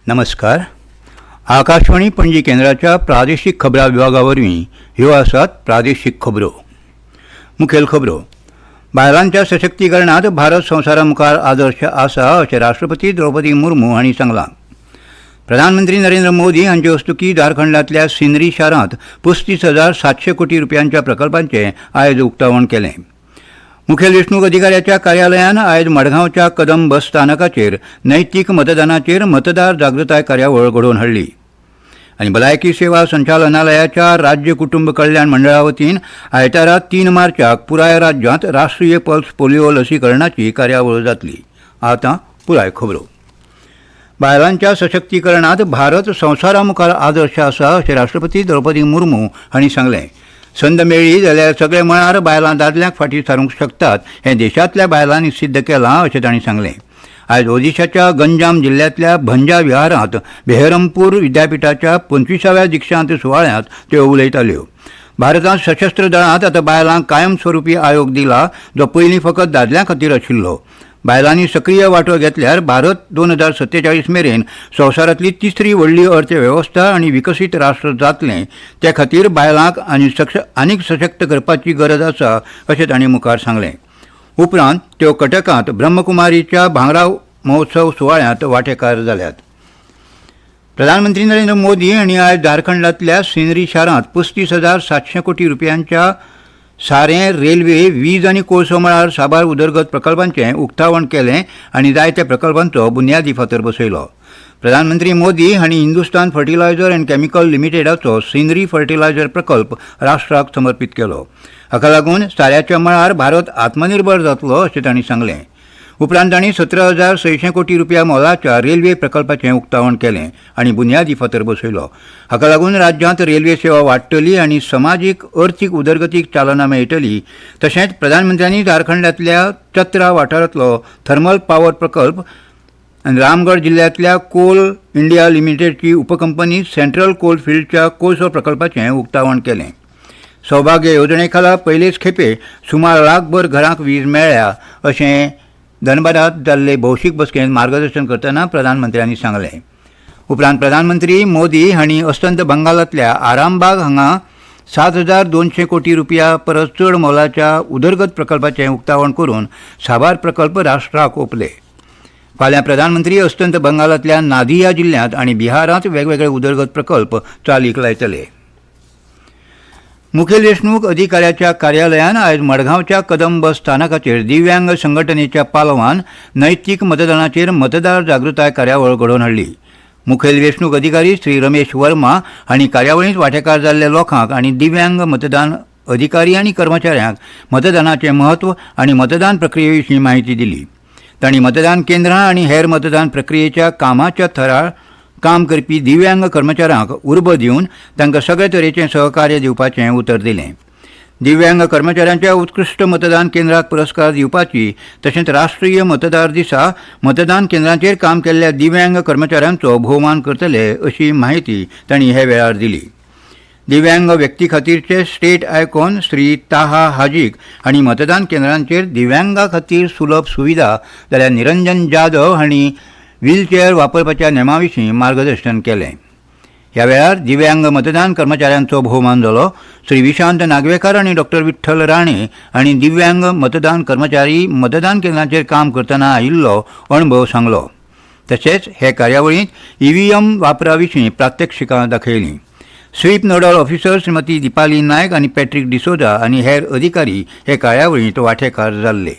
नमस्कार. आकाशवाणी पणजी केंद्राच्या प्रादेशीक खबरां विभागावरवीं ह्यो आसात प्रादेशीक खबरो. मुखेल खबरो. बायलांच्या सशक्तीकरणात भारत संवसारा मुखार आदर्श आसा अशें राष्ट्रपती द्रौपदी मुर्मू हांणी सांगलां. प्रधानमंत्री नरेंद्र मोदी हांचे हस्तुकीं झारखंडांतल्या सिंद्री शारांत 35,700 कोटी रुपयांच्या प्रकल्पांचें आयज उक्तावण केलें. मुखेल वेंचणूक अधिकाऱ्याच्या कार्यालयान आयज मडगांवच्या कदंब बस स्थानकाचेर नैतीक मतदानाचेर मतदार जागृताय कार्यावळ घडोवन हाडली. आनी भलायकी सेवा संचालनालयाच्या राज्य कुटुंब कल्याण मंडळा वतीन आयतारा 3 मार्चाक पुराय राज्यांत राष्ट्रीय पल्स पोलिओ लसीकरणाची कार्यावळ जातली. आतां पुराय खबरो. बायलांच्या सशक्तीकरणात भारत संवसारा मुखार आदर्श आसा अशें राष्ट्रपती द्रौपदी मुर्मू हांणी सांगलें. संद मेळ्ळी जाल्यार सगळे मळार बायलां दादल्यांक फाटीं सारूंक शकतात हें देशांतल्या बायलांनी सिद्ध केलां अशें तांणी सांगलें. आयज ओदिशाच्या गंजाम जिल्ल्यांतल्या भंजा विहारांत बेहरमपूर विद्यापिठाच्या 25व्या दिक्षांत सुवाळ्यांत त्यो उलयताल्यो. भारतांत सशस्त्र दळांत आतां बायलांक कायमस्वरुपी आयोग दिला जो पयलीं फकत दादल्यां खातीर आशिल्लो. बायलांनी सक्रीय वांटो घेतल्यार भारत 2047 मेरेन संवसारांतली तिसरी व्हडली अर्थवेवस्था आनी विकसीत राष्ट्र जातलें. ते खातीर बायलांक आनीक सशक्त करपाची गरज आसा अशें तांणी मुखार सांगलें. उपरांत त्यो कटकांत ब्रह्मकुमारीच्या भांगरा महोत्सव सुवाळ्यांत वांटेकार जाल्यात. प्रधानमंत्री नरेंद्र मोदी हांणी आयज झारखंडांतल्या सिंद्री शारांत 35,700 कोटी रुपयांच्या सारें, रेल्वे, वीज आनी कोळसो मळार साबार उदरगत प्रकल्पांचें उक्तावण केलें आनी जायत्या प्रकल्पांचो बुन्यादी फातर बसयलो. प्रधानमंत्री मोदी हांणी हिंदुस्तान फर्टिलायझर अँड कॅमिकल लिमिटेडाचो सिंद्री फर्टिलायझर प्रकल्प राष्ट्राक समर्पीत केलो. हाका लागून साऱ्याच्या मळार भारत आत्मनिर्भर जातलो अशें तांणी सांगलें. उपरांत तांणी 17,600 कोटी रुपया मोलाच्या रेल्वे प्रकल्पाचें उक्तावण केलें आनी बुन्यादी फातर बसयलो. हाका लागून राज्यांत रेल्वे सेवा वाडटली आनी समाजीक अर्थीक उदरगतीक चालना मेळटली. तशेंच प्रधानमंत्र्यांनी झारखंडांतल्या चत्रा वाठारांतलो थर्मल पावर प्रकल्प आनी रामगड जिल्ल्यांतल्या कोल इंडिया लिमिटेडची उपकंपनी सेंट्रल कोल फिल्डच्या कोळसो प्रकल्पाचें उक्तावण केलें. सौभाग्य येवजणे खाला पयलेच खेपे सुमार लाखभर घरांक वीज मेळ्ळ्या अशें धनबादात जाल्ले भौशीक बसकेंत मार्गदर्शन करतना प्रधानमंत्र्यांनी सांगलें. उपरांत प्रधानमंत्री मोदी हांणी अस्तंत बंगालांतल्या आरामबाग हांगा 7,200 कोटी रुपया परस चड मोलाच्या उदरगत प्रकल्पाचें उक्तावण करून साबार प्रकल्प राष्ट्राक ओपले. फाल्यां प्रधानमंत्री अस्तंत बंगालांतल्या नादिया जिल्ल्यांत आनी बिहारांत वेगवेगळे उदरगत प्रकल्प चालीक लायतले. मुखेल वेंचणूक अधिकाऱ्याच्या कार्यालयान आयज मडगांवच्या कदंब बस स्थानकाचेर दिव्यांग संघटनेच्या पालवान नैतीक मतदानाचेर मतदार जागृताय कार्यावळ घडोवन हाडली. मुखेल वेंचणूक अधिकारी श्री रमेश वर्मा हांणी कार्यावळींत वांटेकार जाल्ल्या लोकांक आनी दिव्यांग मतदान अधिकारी आनी कर्मचाऱ्यांक मतदानाचें म्हत्व आनी मतदान प्रक्रिये विशीं माहिती दिली. तांणी मतदान केंद्रां आनी हेर मतदान प्रक्रियेच्या कामाच्या थरार काम करपी दिव्यांग कर्मचाऱ्यांक उर्बा दिवन तांकां सगळे तरेचें सहकार्य दिवपाचें उतर दिलें. दिव्यांग कर्मचाऱ्यांच्या उत्कृश्ट मतदान केंद्राक पुरस्कार दिवपाची तशेंच राष्ट्रीय मतदार दिसा मतदान केंद्रांचेर काम केल्ल्या दिव्यांग कर्मचाऱ्यांचो भोवमान करतले अशी माहिती तांणी हे वेळार दिली. दिव्यांग व्यक्ती खातीरचे स्टेट आयकॉन श्री ताहा हाजीक हांणी मतदान केंद्रांचेर दिव्यांगा खातीर सुलभ सुविधा जाल्यार निरंजन जाधव हांणी व्हीलचेअर वापरपाच्या नेमा विशीं मार्गदर्शन केलें. ह्या वेळार दिव्यांग मतदान कर्मचाऱ्यांचो भोवमान जालो. श्री विशांत नागवेकर आनी डॉ विठ्ठल राणे हांणी दिव्यांग मतदान कर्मचारी मतदान केंद्रांचेर काम करतना आयिल्लो अणभव सांगलो. तशेंच हे कार्यावळींत ईव्हीएम वापरा विशीं प्रात्यक्षिकां दाखयलीं. SVEEP nodal officer Shrimati Dipali Naik आनी पॅट्रिक डिसोजा आनी हेर अधिकारी हे कार्यावळींत वांटेकार जाल्ले.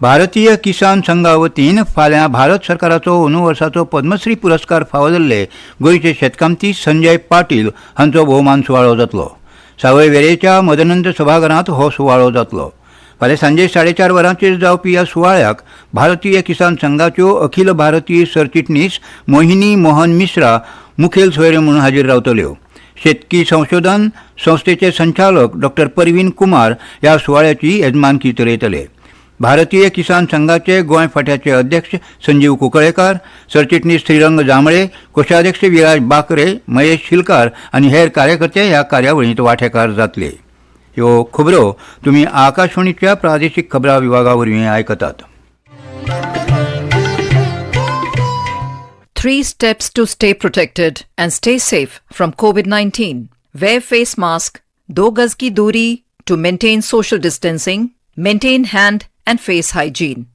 भारतीय किसान संघा वतीन फाल्यां भारत सरकाराचो अंदू वर्साचो पद्मश्री पुरस्कार फावो जाल्ले गोंयचे शेतकामती संजय पाटील हांचो भोवमान सुवाळो जातलो. सावय वेरेंच्या मदनंद सभाघरांत हो सुवाळो जातलो. फाल्यां सांजे 4:30 वरांचेर जावपी ह्या सुवाळ्याक भारतीय किसान संघाच्यो अखिल भारतीय सरचिटणीस मोहिनी मोहन मिश्रा मुखेल सोयरे म्हणून हाजीर रावतल्यो. शेतकी संशोधन संस्थेचे संचालक डॉ परवीन कुमार ह्या सुवाळ्याची येजमानकी चलयतले. भारतीय किसान संघाचे गोंय फांट्याचे अध्यक्ष संजीव कुंकळेकार, सरचिटणीस श्रीरंग जांबळे, कोषाध्यक्ष विराज बाकरे, महेश शिलकार आनी हेर कार्यकर्ते ह्या कार्यावळींत वांटेकार जातले. ह्यो खबरो तुमी आकाशवाणीच्या प्रादेशीक खबरां विभागा वरवीं आयकतात. 3 steps to stay protected and stay safe from COVID-19. Wear face mask, 2 गज की दूरी to maintain social distancing, maintain hand and face hygiene.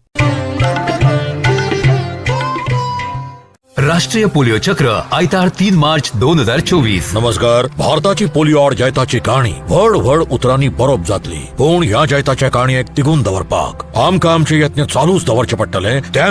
राष्ट्रीय पोलिओ चक्र आयतार 3 मार्च 2024. नमस्कार. भारताची पोलिओ आड जैताची काणी व्हड व्हड उतरांनी बरोप जातली. पूण ह्या जैताच्या काणयेक तिगून दवरपाक आमकां आमचे यत्न चालूच दवरचे पडटले. त्या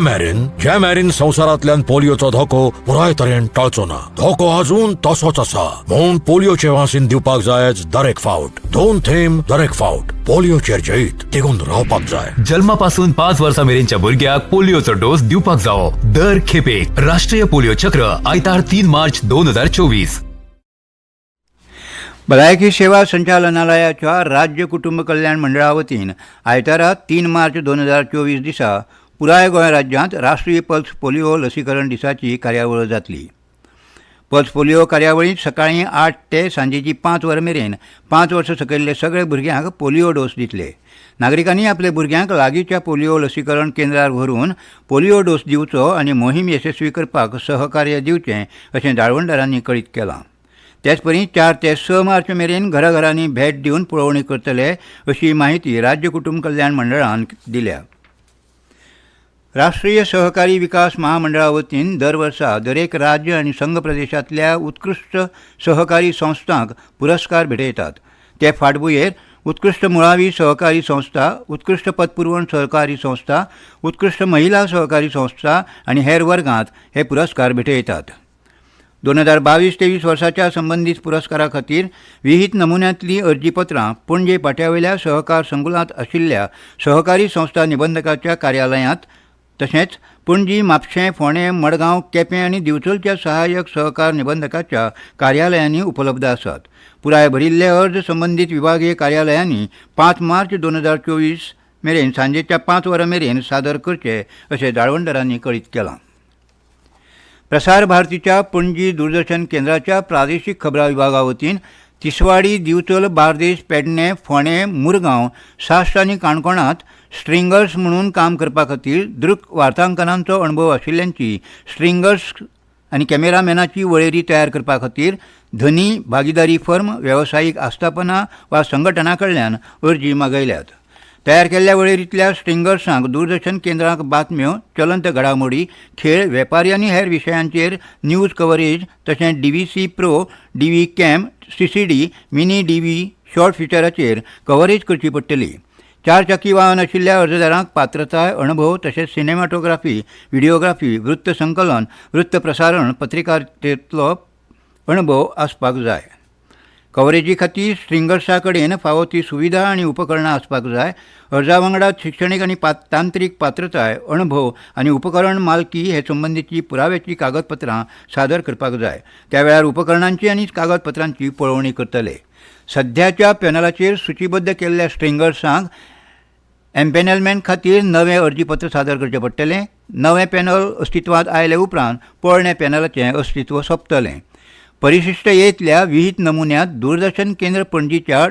मेरेन संवसारांतल्यान पोलिओचो धोको पुराय तरेन टळचो ना. धोको अजून तसोच आसा. म्हूण पोलिओचे वासीन दिवपाक जायच दरेक फावट. 2 थेंब दरेक फावट. पोलिओचेर जैत तिगून रावपाक जाय. जल्मापासून 5 वर्सां मेरेनच्या भुरग्याक पोलिओचो डोस दिवपाक जावो. दर खेपेक राष्ट्रीय पोलिओ चक्र आयतार 3 मार्च 2024. भलायकी सेवा संचालनालयाच्या राज्य कुटुंब कल्याण मंडळा वतीन आयतारा 3 मार्च 2024 दिसा पुराय गोंय राज्यांत राष्ट्रीय पल्स पोलिओ लसीकरण दिसाची कार्यावळ जातली. पल्स पोलिओ कार्यावळींत सकाळीं 8 ते सांजेची 5 वरां मेरेन 5 वर्सां सकयल्ले सगळे भुरग्यांक पोलिओ डोस दितले. नागरिकांनी आपल्या भुरग्यांक लागींच्या पोलिओ लसीकरण केंद्रार व्हरून पोलिओ डोस दिवचो आनी मोहीम यशस्वी करपाक सहकार्य दिवचें अशें दाळवंडरांनी कळीत केलां. तेच परी 4 ते 6 मार्च मेरेन घराघरांनी भेट दिवन पळोवणी करतले अशी माहिती राज्य कुटुंब कल्याण मंडळान दिल्या. राष्ट्रीय सहकारी विकास महामंडळा वतीन दर वर्सा दरेक राज्य आनी संघ प्रदेशांतल्या उत्कृश्ट सहकारी संस्थांक पुरस्कार भेटयतात. ते फाटभुंयेर उत्कृश्ट मुळावी सहकारी संस्था, उत्कृश्ट पतपुरवण सहकारी संस्था, उत्कृश्ट महिला सहकारी संस्था आनी हेर वर्गांत हे पुरस्कार भेटयतात. 2022-23 वर्साच्या संबंदीत पुरस्कारा खातीर विहित नमुन्यांतलीं अर्जीपत्रां पणजे पाट्यावयल्या सहकार संकुलांत आशिल्ल्या सहकारी संस्था निबंधकाच्या कार्यालयांत तशेंच पणजी, म्हापशें, फोंडें, मडगांव, केपें आनी दिवचलच्या सहाय्यक सहकार निबंधकाच्या कार्यालयांनी उपलब्ध आसात. पुराय भरिल्ले अर्ज संबंदीत विभागीय कार्यालयांनी 5 मार्च 2024 मेरेन सांजेच्या 5 वरां मेरेन सादर करचे अशें दाळवंडरांनी कळीत केलां. प्रसार भारतीच्या पणजी दूरदर्शन केंद्राच्या प्रादेशीक खबरां विभागा वतीन तिसवाडी, दिवचल, बार्देस, पेडणें, फोंडें, मुरगांव, साश्ट आनी काणकोणांत स्ट्रिंगर्स म्हणून काम करपा खातीर दृक वार्तांकनांचो अणभव आशिल्ल्यांची स्ट्रिंगर्स आनी कॅमेरामॅनाची वळेरी तयार करपा खातीर धनी भागीदारी फर्म, वेवसायीक आस्थापना वा संघटना कडल्यान अर्जी मागयल्यात. तयार केल्ल्या वळेरींतल्या स्ट्रिंगर्सांक दूरदर्शन केंद्रांक बातम्यो, चलंत घडामोडी, खेळ, वेपारी आनी हेर विशयांचेर न्यूज कव्हरेज तशेंच DVC pro, DV cam, CCD, mini DV, short फिचराचेर कव्हरेज करची पडटली. 4 चाकी वाहन आशिल्ल्या अर्जदारांक पात्रताय, अणभव तशेंच सिनेमाटोग्राफी, व्हिडिओग्राफी, वृत्त संकलन, वृत्त प्रसारण, पत्रकारितेंतलो अणभव आसपाक जाय. कव्हरेजी खातीर स्ट्रिंगर्सा कडेन फावो ती सुविधा आनी उपकरणां आसपाक जाय. अर्जा वांगडा शिक्षणीक आनी तांत्रीक पात्रताय, अणभव आनी उपकरण मालकी हे संबंधीची पुराव्याची कागदपत्रां सादर करपाक जाय. त्या वेळार उपकरणांची आनी कागदपत्रांची पळोवणी करतले. सध्याच्या पॅनलाचेर सूचीबद्ध केल्ल्या स्ट्रिंगर्सांक एम्पॅनलमेंट खातीर नवें अर्जीपत्र सादर करचें पडटलें. नवें पॅनल अस्तित्वांत आयले उपरांत पोरण्या पॅनलाचें अस्तित्व सोंपतलें. परिशिश्ट येतल्या विहित नमुन्यांत दूरदर्शन केंद्र पणजीच्या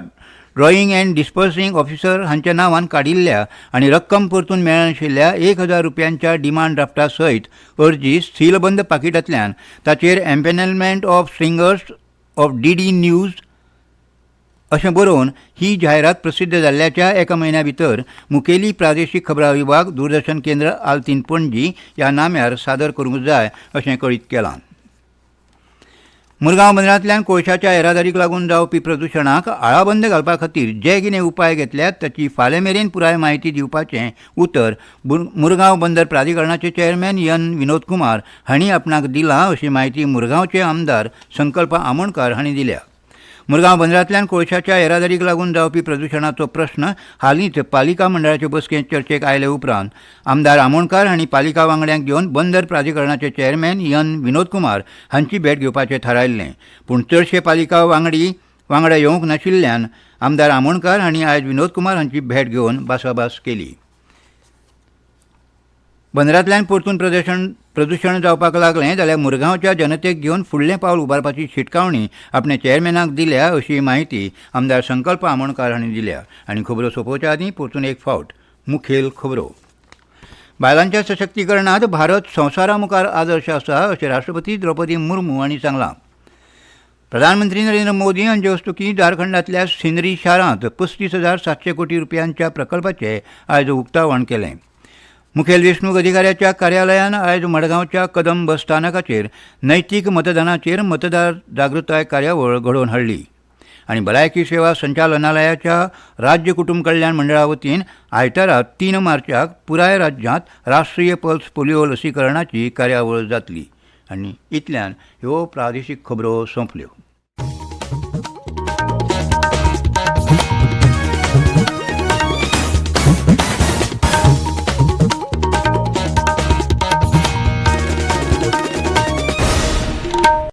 ड्रॉईंग अँड डिस्पर्सिंग ऑफिसर हांच्या नांवान काडिल्ल्या आनी रक्कम परतून मेळनाशिल्ल्या 1,000 रुपयांच्या डिमांड ड्राफ्टा सयत अर्जी सीलबंद पाकिटांतल्यान ताचेर empanelment of stringers of DD news अशें बरोवन ही जायरात प्रसिद्ध जाल्ल्याच्या एका म्हयन्या भितर मुखेली प्रादेशीक खबरां विभाग, दूरदर्शन केंद्र, आल्तीन पणजी ह्या नाम्यार सादर करूंक जाय अशें कळीत केलां. मुरगांव बंदरांतल्यान कोळशाच्या येरादारीक लागून जावपी प्रदुशणाक आळाबंद घालपा खातीर जे कितें उपाय घेतल्यात ताची फाल्यां मेरेन पुराय म्हायती दिवपाचें उतर मुरगांव बंदर प्राधिकरणाचे चेअरमॅन विनोद कुमार हांणी आपणाक दिलां अशी माहिती मुरगांवचे आमदार संकल्प आमोणकार हांणी दिल्या. मुरगांव बंदरांतल्यान कोळशाच्या येरादारीक लागून जावपी प्रदुशणाचो प्रस्न हालींच पालिका मंडळाचे बसकेंत चर्चेक आयले उपरांत आमदार आमोणकार हांणी पालिका वांगड्यांक घेवन बंदर प्राधिकरणाचे चेअरमॅन विनोद कुमार हांची भेट घेवपाचें थारायल्लें. पूण चडशे पालिका वांगडा येवंक नाशिल्ल्यान आमदार आमोणकार हांणी आयज विनोद कुमार हांची भेट घेवन भासाभास केली. बंदरांतल्यान परतून प्रदूषण जावपाक लागलें जाल्यार मुरगांवच्या जनतेक घेवन फुडलें पावल उबारपाची शिटकावणी आपणे चेअरमॅनाक दिल्या अशी माहिती आमदार संकल्प आमोणकार हांणी दिल्या. आनी खबरो सोंपोवच्या आदीं परतून एक फावट मुखेल खबरो. बायलांच्या सशक्तीकरणात भारत संवसारा मुखार आदर्श आसा अशें राष्ट्रपती द्रौपदी मुर्मू हांणी सांगलां. प्रधानमंत्री नरेंद्र मोदी हांचे हस्तुकीं झारखंडांतल्या सिंद्री शारांत 35,700 कोटी रुपयांच्या प्रकल्पाचें आयज उक्तावण केलें. मुखेल वेंचणूक अधिकाऱ्याच्या कार्यालयान आयज मडगांवच्या कदंब बसस्थानकाचेर नैतीक मतदानाचेर मतदार जागृताय कार्यावळ घडोवन हाडली. आनी भलायकी सेवा संचालनालयाच्या राज्य कुटुंब कल्याण मंडळा वतीन आयतारा 3 मार्चाक पुराय राज्यांत राष्ट्रीय पल्स पोलिओ लसीकरणाची कार्यावळ जातली. आनी इतल्यान ह्यो प्रादेशीक खबरो सोंपल्यो.